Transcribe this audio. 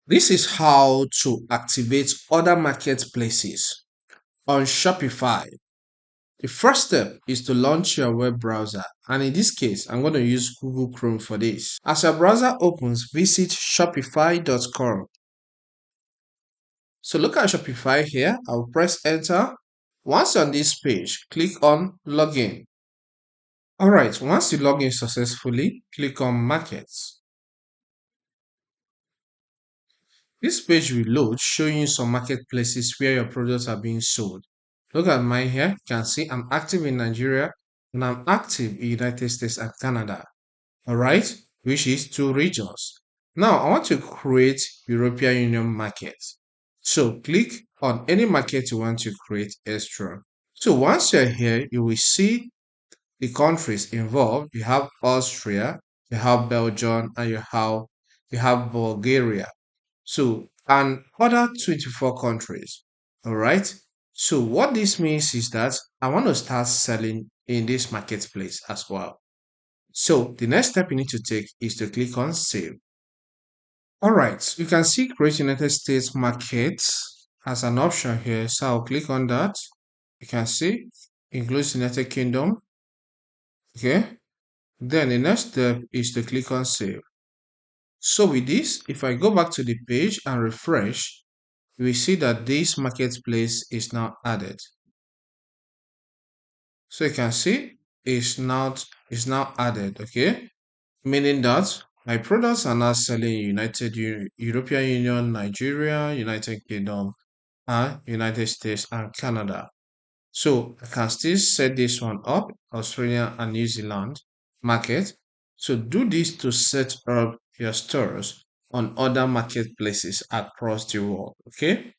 This is how to activate other marketplaces on Shopify. The first step is to launch your web browser, and in this case, I'm going to use Google Chrome for this. As your browser opens, visit shopify.com. So look at Shopify here. I'll press enter. Once you're on this page, click on login. Alright, once you log in successfully, click on markets. This page will load, showing you some marketplaces where your products are being sold. Look at mine here. You can see I'm active in Nigeria and I'm active in United States and Canada. Alright, which is two regions. Now I want to create European Union market. So click on any market you want to create extra. So once you're here, you will see the countries involved. You have Austria, you have Belgium, and you have Bulgaria. So, and other 24 countries. All right. So, what this means is that I want to start selling in this marketplace as well. So, the next step you need to take is to click on save. All right. You can see create United States markets as an option here. So, I'll click on that. You can see includes United Kingdom. Okay. Then the next step is to click on save. So with this, if I go back to the page and refresh, we see that this marketplace is now added. So you can see it's now added, okay? Meaning that my products are now selling in European Union, Nigeria, United Kingdom, and United States and Canada. So I can still set this one up, Australia and New Zealand market. So do this to set up your stores on other marketplaces across the world. Okay.